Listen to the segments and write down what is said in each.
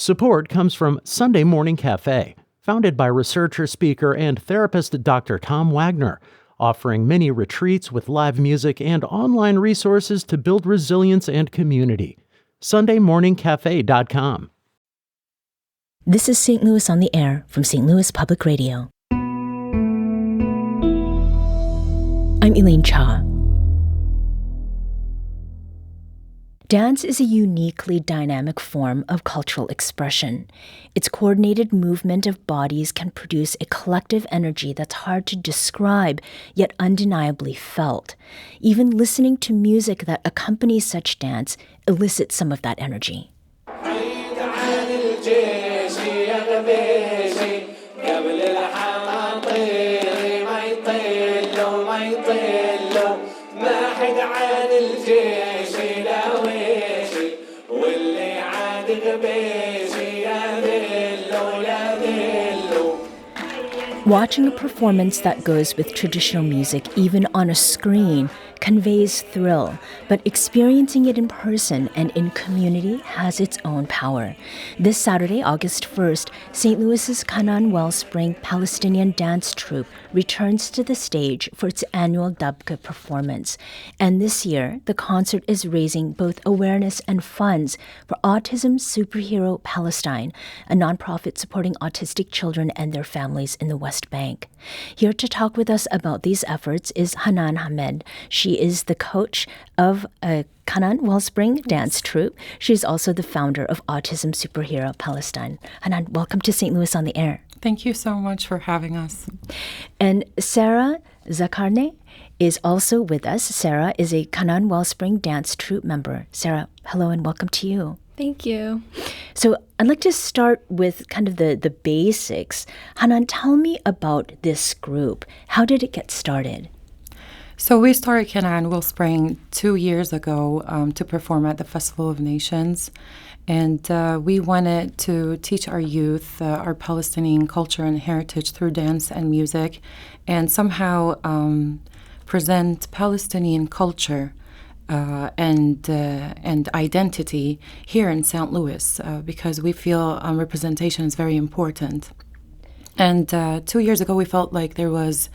Support comes from Sunday Morning Cafe, founded by researcher, speaker, and therapist Dr. Tom Wagner, offering many retreats with live music and online resources to build resilience and community. SundayMorningCafe.com. This is St. Louis on the Air from St. Louis Public Radio. I'm Elaine Cha. Dance is a uniquely dynamic form of cultural expression. Its coordinated movement of bodies can produce a collective energy that's hard to describe, yet undeniably felt. Even listening to music that accompanies such dance elicits some of that energy. Watching a performance that goes with traditional music, even on a screen, conveys thrill, but experiencing it in person and in community has its own power. This Saturday, August 1st, St. Louis's Canaan Wellspring Palestinian dance troupe returns to the stage for its annual dabke performance. And this year, the concert is raising both awareness and funds for Autism Superhero Palestine, a nonprofit supporting autistic children and their families in the West Bank. Here to talk with us about these efforts is Hanan Hamed. She is the coach of a Canaan Wellspring dance troupe. She's also the founder of Autism Superhero Palestine. Hanan, welcome to St. Louis on the Air. Thank you so much for having us. And Sarah Zakarneh is also with us. Sarah is a Canaan Wellspring dance troupe member. Sarah, hello and welcome to you. Thank you. So I'd like to start with kind of the basics. Hanan, tell me about this group. How did it get started? So we started Canaan Wellspring 2 years ago to perform at the Festival of Nations. And we wanted to teach our youth our Palestinian culture and heritage through dance and music, and somehow present Palestinian culture and identity here in St. Louis, because we feel representation is very important. And 2 years ago, we felt like there was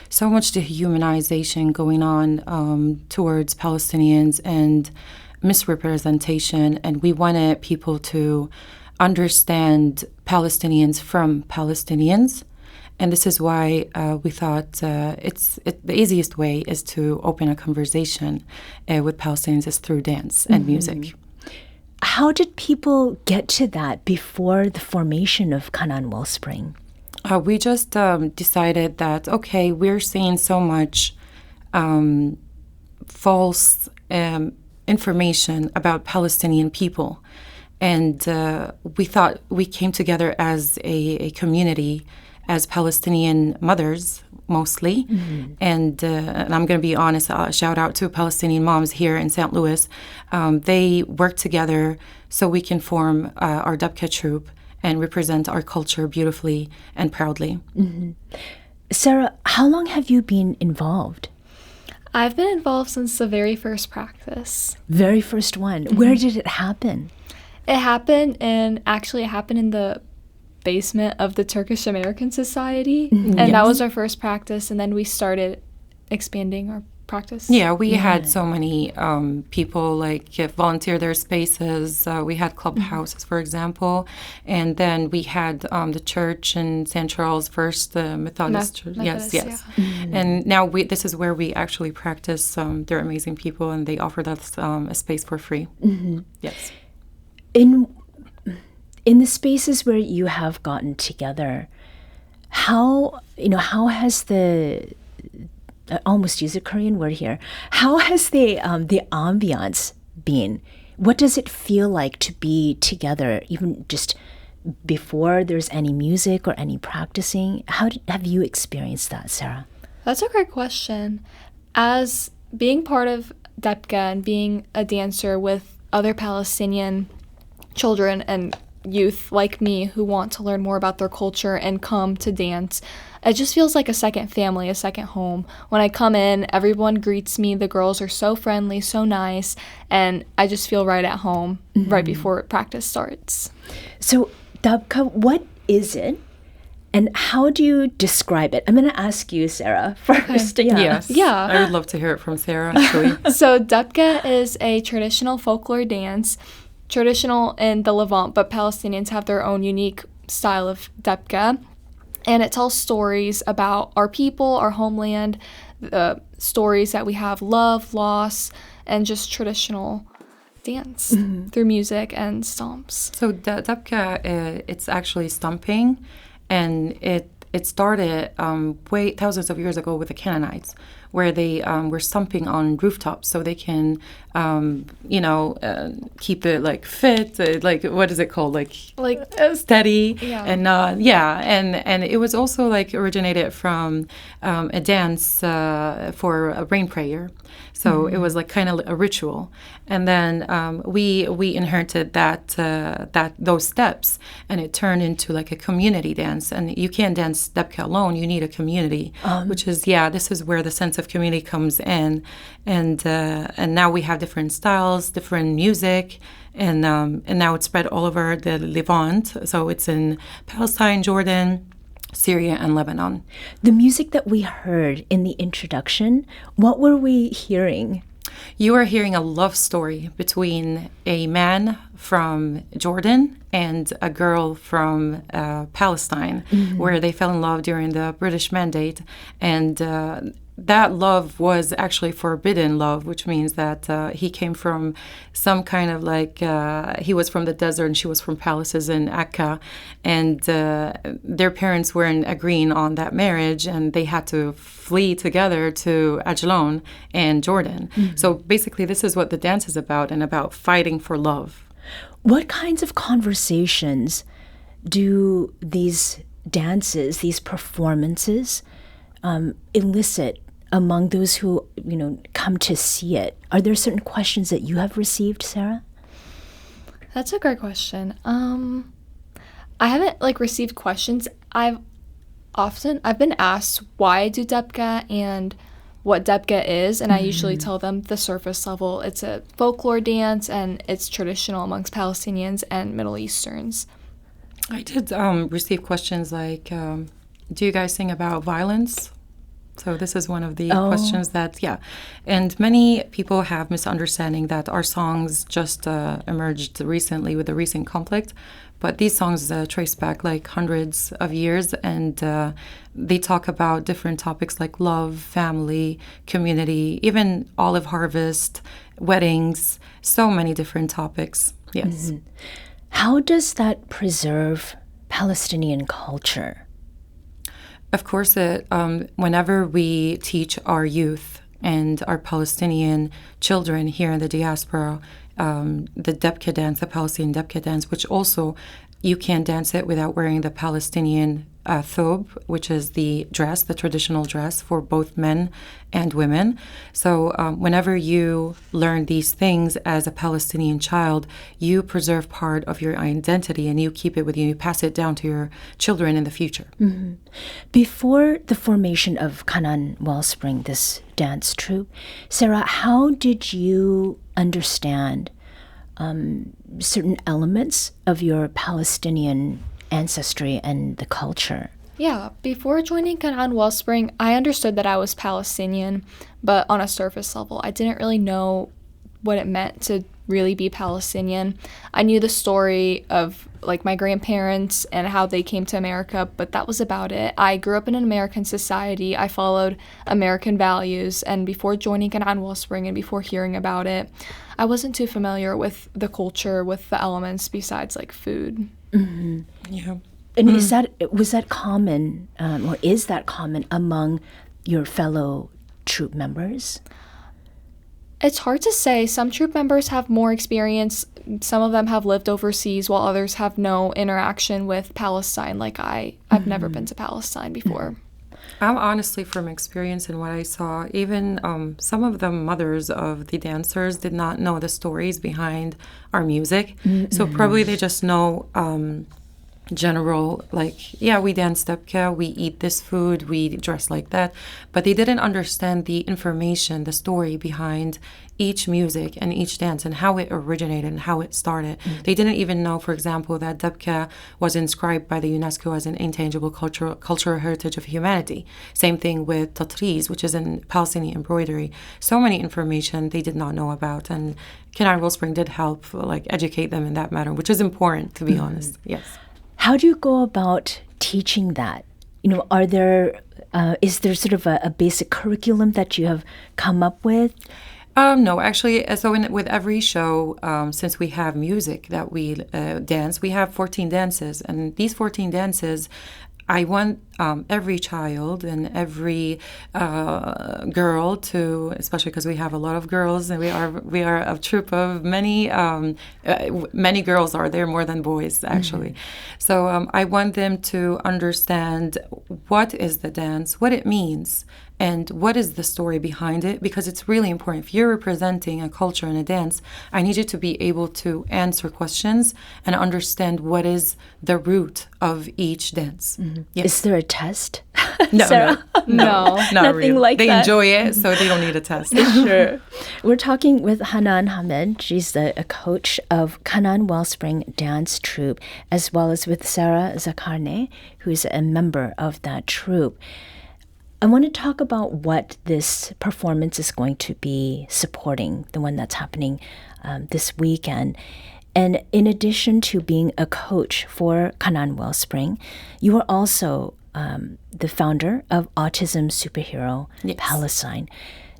so much dehumanization going on towards Palestinians and misrepresentation, and we wanted people to understand Palestinians from Palestinians. And this is why we thought the easiest way is to open a conversation with Palestinians is through dance and music. How did people get to that before the formation of Canaan Wellspring? We just decided that, okay, we're seeing so much false information about Palestinian people. And we thought we came together as a community, as Palestinian mothers, mostly. And I'm going to be honest, shout out to Palestinian moms here in St. Louis. They work together so we can form our dabke troupe and represent our culture beautifully and proudly. Sarah, how long have you been involved? I've been involved since the very first practice. Very first one. Where did it happen? It happened in the basement of the Turkish American Society, and that was our first practice, and then we started expanding our practice. Yeah, we had so many people volunteer their spaces. We had clubhouses, for example, and then we had the church in St. Charles, First Methodist Church. Yes. Yeah. And now this is where we actually practice. They're amazing people, and they offered us a space for free. Yes. In the spaces where you have gotten together, how has the I almost use a Korean word here. How has the ambiance been? What does it feel like to be together, even just before there's any music or any practicing? How have you experienced that, Sarah? That's a great question. As being part of dabke and being a dancer with other Palestinian children and youth like me who want to learn more about their culture and come to dance. It just feels like a second family, a second home. When I come in, everyone greets me. The girls are so friendly, so nice, and I just feel right at home right before practice starts. So, dabke, what is it? And how do you describe it? I'm going to ask you, Sarah, first. Okay. Yes. Yeah. I would love to hear it from Sarah, actually. So dabke is a traditional folklore dance, traditional in the Levant, but Palestinians have their own unique style of dabke. And it tells stories about our people, our homeland, the stories that we have, love, loss, and just traditional dance through music and stomps. So dabke, it's actually stomping, and it started way thousands of years ago with the Canaanites, where they were stomping on rooftops so they can, keep it like fit, like what is it called, like steady, Yeah. and it was also like originated from a dance for a rain prayer. So it was like kind of a ritual, and then we inherited those steps, and it turned into like a community dance. And you can't dance dabke alone; you need a community, which is this is where the sense of community comes in, and now we have different styles, different music, and now it's spread all over the Levant. So it's in Palestine, Jordan, Syria, and Lebanon. The music that we heard in the introduction, what were we hearing? You are hearing a love story between a man from Jordan and a girl from Palestine, where they fell in love during the British Mandate. And that love was actually forbidden love, which means that he came from some kind of like, he was from the desert and she was from palaces in Akka. And their parents weren't agreeing on that marriage, and they had to flee together to Ajlon and Jordan. So basically, this is what the dance is about, and about fighting for love. What kinds of conversations do these dances, these performances, elicit among those who, come to see it? Are there certain questions that you have received, Sarah? That's a great question. I haven't received questions. I've been asked why I do dabke and what dabke is, and I usually tell them the surface level. It's a folklore dance, and it's traditional amongst Palestinians and Middle Easterns. I did receive questions like, do you guys sing about violence? So this is one of the questions that, and many people have misunderstanding that our songs just emerged recently with the recent conflict, but these songs trace back like hundreds of years, and they talk about different topics like love, family, community, even olive harvest, weddings, so many different topics. Yes. How does that preserve Palestinian culture? Of course, whenever we teach our youth and our Palestinian children here in the diaspora, the dabke dance, the Palestinian dabke dance, which also you can't dance it without wearing the Palestinian troupe, which is the dress, the traditional dress for both men and women. So whenever you learn these things as a Palestinian child, you preserve part of your identity and you keep it with you. You pass it down to your children in the future. Before the formation of Canaan Wellspring, this dance troupe, Sarah, how did you understand certain elements of your Palestinian ancestry and the culture? Yeah, before joining Canaan Wellspring, I understood that I was Palestinian, but on a surface level. I didn't really know what it meant to really be Palestinian. I knew the story of my grandparents and how they came to America, but that was about it. I grew up in an American society. I followed American values, and before joining Canaan Wellspring and before hearing about it, I wasn't too familiar with the culture, with the elements besides food. Yeah. And was that common, or is that common among your fellow troupe members? It's hard to say. Some troupe members have more experience. Some of them have lived overseas, while others have no interaction with Palestine. I've never been to Palestine before. I'm honestly, from experience and what I saw, even some of the mothers of the dancers did not know the stories behind our music. So probably they just know general, like, yeah, we dance dabke, we eat this food, we dress like that. But they didn't understand the information, the story behind each music and each dance and how it originated and how it started. They didn't even know, for example, that dabke was inscribed by the UNESCO as an intangible cultural heritage of humanity. Same thing with tatriz, which is in Palestinian embroidery. So many information they did not know about, and Canaan Wellspring did help like educate them in that matter, which is important, to be honest. Yes. How do you go about teaching that? Are there is there sort of a basic curriculum that you have come up with? No, actually, with every show, since we have music that we dance, we have 14 dances. And these 14 dances, I want every child and every girl to, especially because we have a lot of girls, and we are a troupe of many girls are there, more than boys, actually. So I want them to understand what is the dance, what it means, and what is the story behind it, because it's really important. If you're representing a culture in a dance, I need you to be able to answer questions and understand what is the root of each dance. Yes. Is there a test? No, Sarah? No. not Nothing really. like they that. enjoy it, so they don't need a test. Sure. We're talking with Hanan Hamed. She's a coach of Canaan Wellspring Dance Troupe, as well as with Sarah Zakarneh, who's a member of that troupe. I want to talk about what this performance is going to be supporting, the one that's happening this weekend. And in addition to being a coach for Canaan Wellspring, you are also the founder of Autism Superhero Palestine.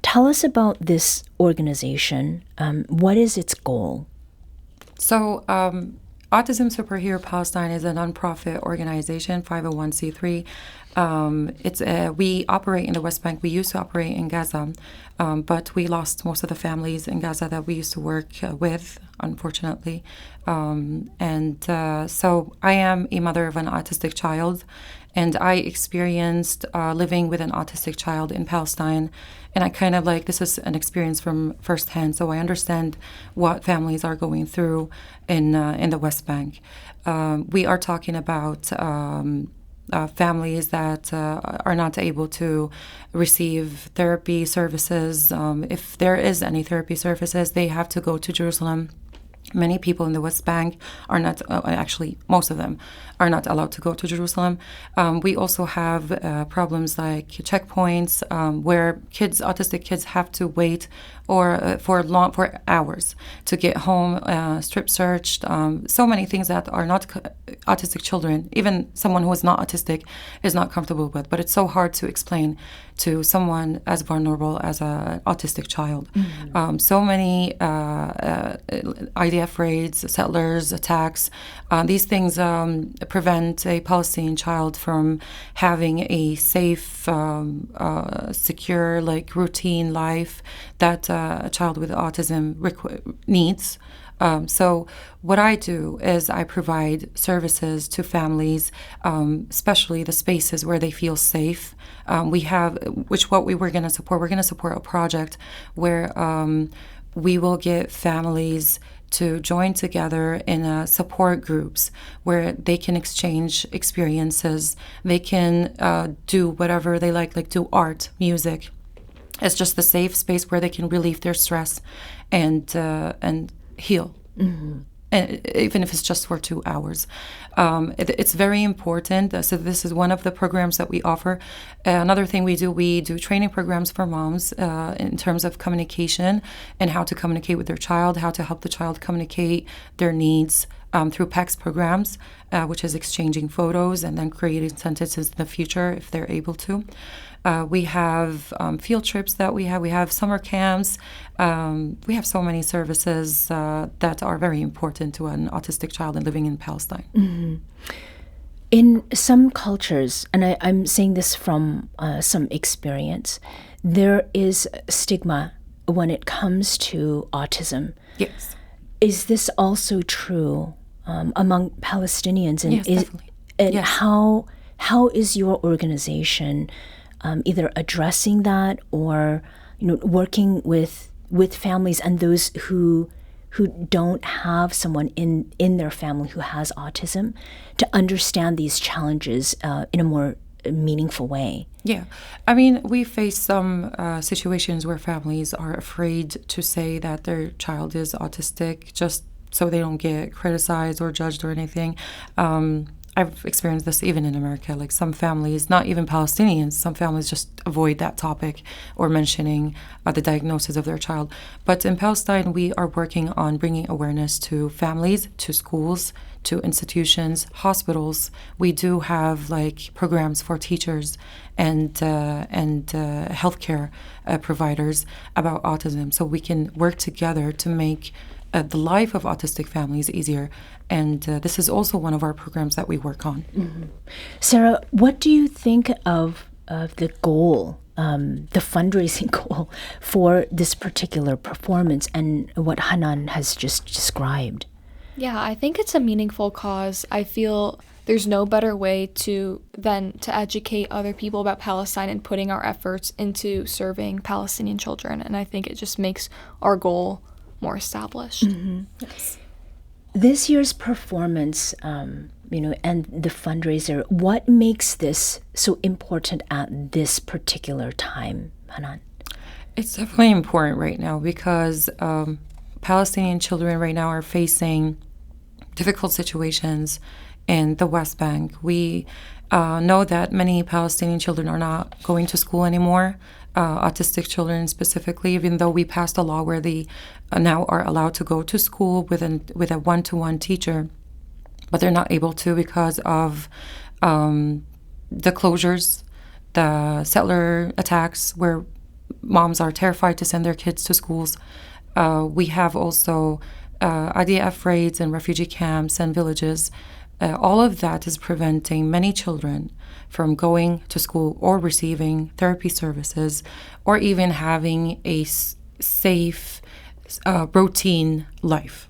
Tell us about this organization. What is its goal? So, Autism Superhero Palestine is a nonprofit organization, 501c3. We operate in the West Bank. We used to operate in Gaza, but we lost most of the families in Gaza that we used to work with, unfortunately. So I am a mother of an autistic child, and I experienced living with an autistic child in Palestine. And I kind of this is an experience from firsthand, so I understand what families are going through in the West Bank. We are talking about families that are not able to receive therapy services. If there is any therapy services, they have to go to Jerusalem. Many people in the West Bank are not, actually most of them, are not allowed to go to Jerusalem. We also have problems like checkpoints where autistic kids have to wait for hours to get home, strip searched. So many things that are not autistic children, even someone who is not autistic, is not comfortable with. But it's so hard to explain to someone as vulnerable as an autistic child. So many IDF raids, settlers, attacks, these things prevent a Palestinian child from having a safe, secure, routine life that a child with autism needs. So what I do is I provide services to families, especially the spaces where they feel safe. What we were going to support. We're going to support a project where we will get families to join together in support groups where they can exchange experiences. They can do whatever they like do art, music. It's just a safe space where they can relieve their stress and heal. And even if it's just for 2 hours. It's very important. So this is one of the programs that we offer. Another thing we do training programs for moms in terms of communication and how to communicate with their child, how to help the child communicate their needs through PECS programs, which is exchanging photos and then creating sentences in the future if they're able to. We have field trips that we have. We have summer camps. We have so many services that are very important to an autistic child and living in Palestine. In some cultures, and I'm saying this from some experience, there is stigma when it comes to autism. Yes. Is this also true among Palestinians? And yes, definitely. And yes. how how is your organization either addressing that or working with families and those who don't have someone in their family who has autism to understand these challenges in a more meaningful way? Yeah. I mean, we face some situations where families are afraid to say that their child is autistic just so they don't get criticized or judged or anything. I've experienced this even in America. Like some families, not even Palestinians, some families just avoid that topic or mentioning the diagnosis of their child. But in Palestine, we are working on bringing awareness to families, to schools, to institutions, hospitals. We do have like programs for teachers and healthcare providers about autism, so we can work together to make the life of autistic families easier. And this is also one of our programs that we work on. Mm-hmm. Sarah, what do you think of the goal, the fundraising goal for this particular performance and what Hanan has just described? Yeah, I think it's a meaningful cause. I feel there's no better way than to educate other people about Palestine and putting our efforts into serving Palestinian children. And I think it just makes our goal more established. Mm-hmm. Yes. This year's performance, and the fundraiser, what makes this so important at this particular time, Hanan? It's definitely important right now because Palestinian children right now are facing difficult situations in the West Bank. We know that many Palestinian children are not going to school anymore, autistic children specifically, even though we passed a law where they now are allowed to go to school with a one-to-one teacher, but they're not able to because of the closures, the settler attacks where moms are terrified to send their kids to schools. We have also IDF raids and refugee camps and villages. All of that is preventing many children from going to school or receiving therapy services or even having a safe, routine life.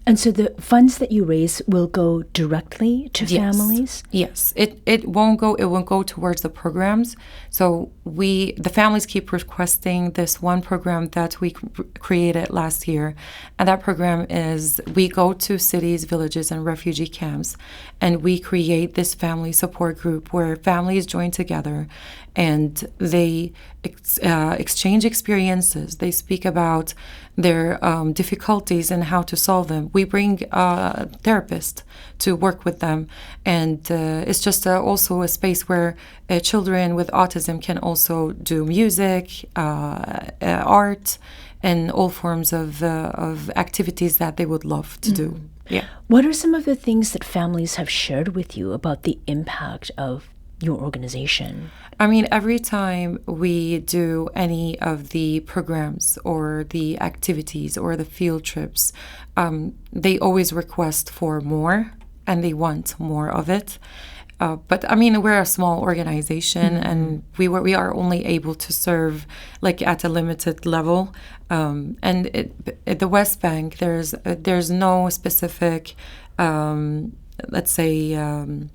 And so the funds that you raise will go directly to families? Yes. It won't go towards the programs. So the families keep requesting this one program that we created last year. And that program is we go to cities, villages, and refugee camps, and we create this family support group where families join together and they exchange experiences. They speak about their difficulties and how to solve them. We bring a therapist to work with them, and it's just also a space where children with autism can also do music, art, and all forms of activities that they would love to do. Yeah. What are some of the things that families have shared with you about the impact of your organization? I mean, every time we do any of the programs or the activities or the field trips, they always request for more and they want more of it. But I mean, we're a small organization, mm-hmm. and we are only able to serve like at a limited level. And at the West Bank, there's no specific, let's say,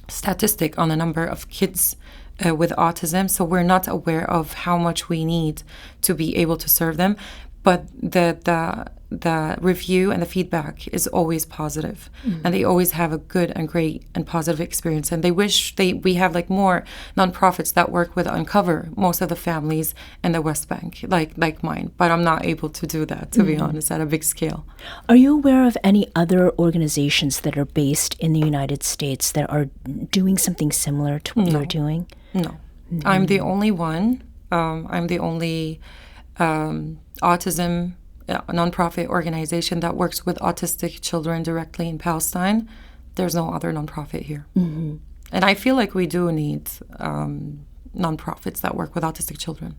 statistic on the number of kids with autism, so we're not aware of how much we need to be able to serve them. But the review and the feedback is always positive, mm-hmm. and they always have a good and great and positive experience. And they wish we have like more nonprofits that work with Uncover most of the families in the West Bank, like mine. But I'm not able to do that, to be honest, at a big scale. Are you aware of any other organizations that are based in the United States that are doing something similar to what you're doing? No, I'm the only one. I'm the only autism nonprofit organization that works with autistic children directly in Palestine. There's no other nonprofit here. Mm-hmm. And I feel like we do need nonprofits that work with autistic children.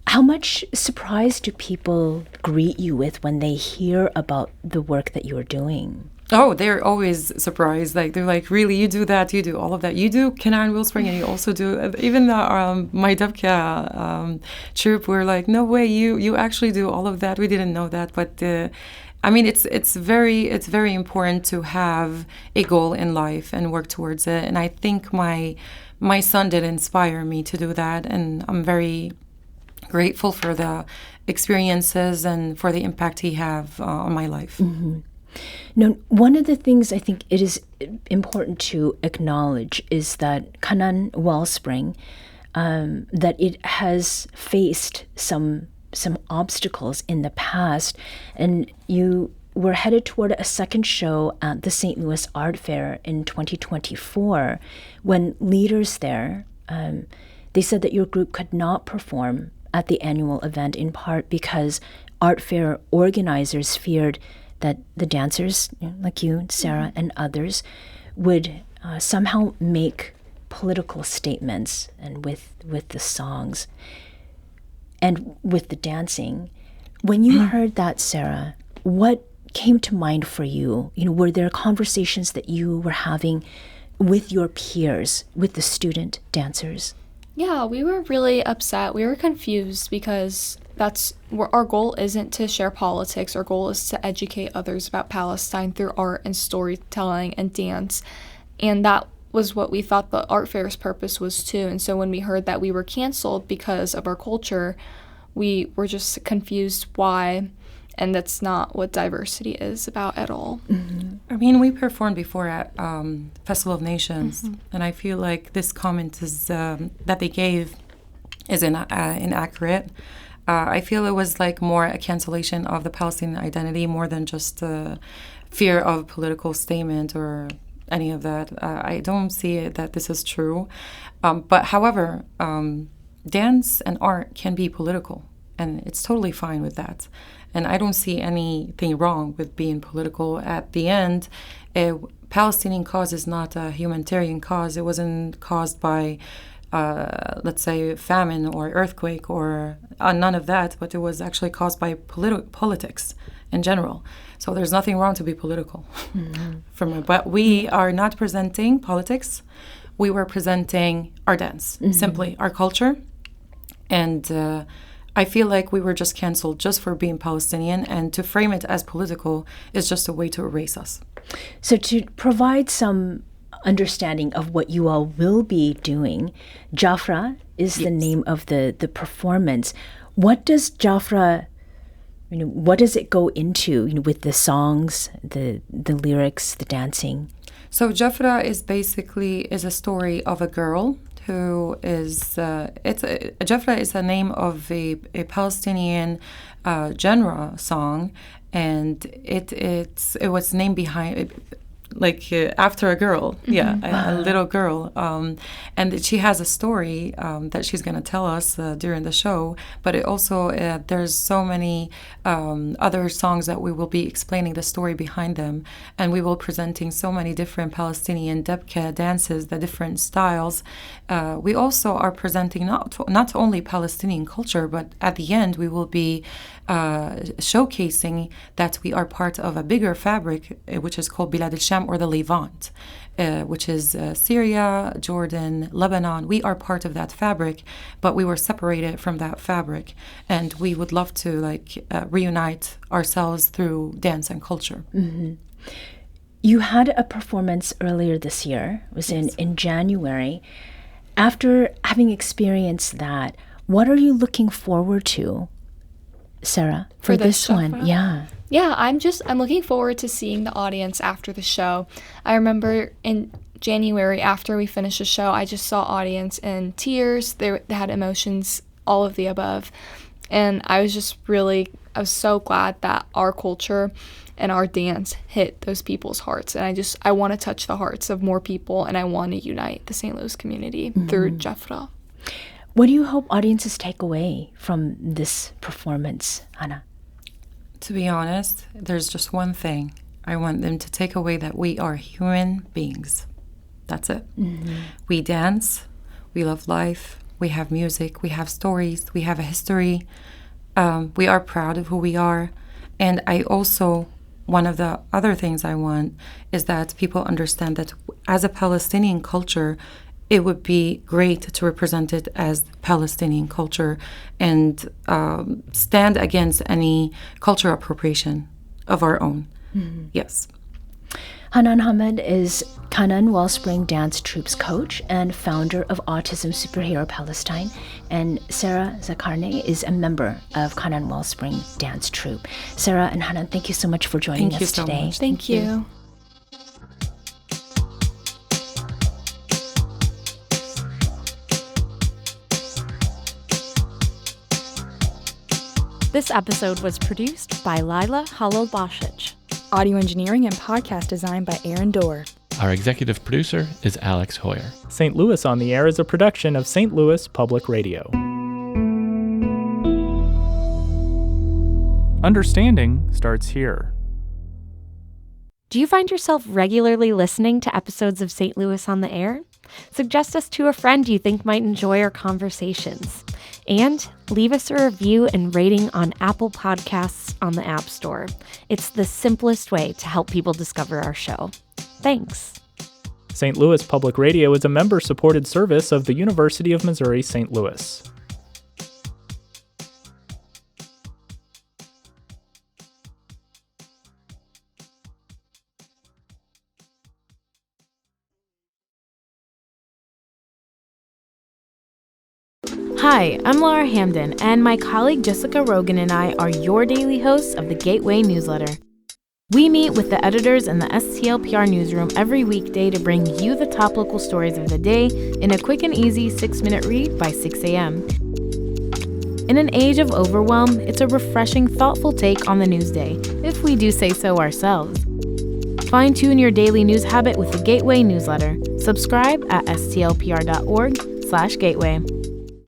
How much surprise do people greet you with when they hear about the work that you're doing? Oh, they're always surprised. Like they're like, really, you do that, you do all of that, you do Canaan Wellspring, and you also do even my dabke troupe. We're like, no way, you actually do all of that. We didn't know that, but I mean, it's very important to have a goal in life and work towards it. And I think my son did inspire me to do that, and I'm very grateful for the experiences and for the impact he have on my life. Mm-hmm. Now, one of the things I think it is important to acknowledge is that Canaan Wellspring, that it has faced some obstacles in the past, and you were headed toward a second show at the St. Louis Art Fair in 2024 when leaders there, they said that your group could not perform at the annual event in part because art fair organizers feared that the dancers, like you, Sarah, and others, would somehow make political statements and with the songs and with the dancing. When you heard that, Sarah, what came to mind for you? Were there conversations that you were having with your peers, with the student dancers? Yeah, we were really upset. We were confused because our goal isn't to share politics. Our goal is to educate others about Palestine through art and storytelling and dance. And that was what we thought the art fair's purpose was too. And so when we heard that we were canceled because of our culture, we were just confused why. And that's not what diversity is about at all. Mm-hmm. I mean, we performed before at Festival of Nations, and I feel like this comment is that they gave is inaccurate. I feel it was like more a cancellation of the Palestinian identity more than just fear of political statement or any of that. I don't see it that this is true. But however, dance and art can be political, and it's totally fine with that. And I don't see anything wrong with being political. At the end, a Palestinian cause is not a humanitarian cause. It wasn't caused by, let's say, famine or earthquake or none of that, but it was actually caused by politics in general. So there's nothing wrong to be political from it. But we are not presenting politics. We were presenting our dance, simply our culture. And I feel like we were just canceled just for being Palestinian, and to frame it as political is just a way to erase us. So to provide some understanding of what you all will be doing, Jafra is the name of the performance. What does Jafra, what does it go into, with the songs, the lyrics, the dancing? So Jafra is a story of a girl who is Jafra is the name of a Palestinian genre song, and it was named behind after a girl, a little girl, and she has a story that she's going to tell us during the show. But it also there's so many other songs that we will be explaining the story behind them, and we will presenting so many different Palestinian dabke dances, the different styles. We also are presenting not only Palestinian culture, but at the end we will be showcasing that we are part of a bigger fabric, which is called Bilad al-Sham, or the Levant, which is Syria, Jordan, Lebanon. We are part of that fabric, but we were separated from that fabric, and we would love to reunite ourselves through dance and culture. Mm-hmm. You had a performance earlier this year. It was in January. After having experienced that, what are you looking forward to, Sarah, for this one? Yeah, I'm looking forward to seeing the audience after the show. I remember in January, after we finished the show, I just saw audience in tears. They had emotions, all of the above. And I was so glad that our culture and our dance hit those people's hearts. And I want to touch the hearts of more people, and I want to unite the St. Louis community through Jafra. What do you hope audiences take away from this performance, Hannah? To be honest, there's just one thing. I want them to take away that we are human beings. That's it. Mm-hmm. We dance, we love life, we have music, we have stories, we have a history. We are proud of who we are. And one of the other things I want is that people understand that as a Palestinian culture, it would be great to represent it as Palestinian culture and stand against any cultural appropriation. of our own. Yes. Hanan Hamed is Canaan Wellspring Dance Troupe's coach and founder of Autism Superhero Palestine, and Sarah Zakarneh is a member of Canaan Wellspring Dance Troupe. Sarah and Hanan, thank you so much for joining us today. Thank you. This episode was produced by Lila Holobashich. Audio engineering and podcast design by Aaron Dorr. Our executive producer is Alex Hoyer. St. Louis on the Air is a production of St. Louis Public Radio. Understanding starts here. Do you find yourself regularly listening to episodes of St. Louis on the Air? Suggest us to a friend you think might enjoy our conversations. And leave us a review and rating on Apple Podcasts on the App Store. It's the simplest way to help people discover our show. Thanks. St. Louis Public Radio is a member-supported service of the University of Missouri St. Louis. Hi, I'm Laura Hamden, and my colleague Jessica Rogan and I are your daily hosts of the Gateway newsletter. We meet with the editors in the STLPR newsroom every weekday to bring you the top local stories of the day in a quick and easy 6-minute read by 6 a.m. In an age of overwhelm, it's a refreshing, thoughtful take on the news day, if we do say so ourselves. Fine-tune your daily news habit with the Gateway newsletter. Subscribe at stlpr.org/gateway.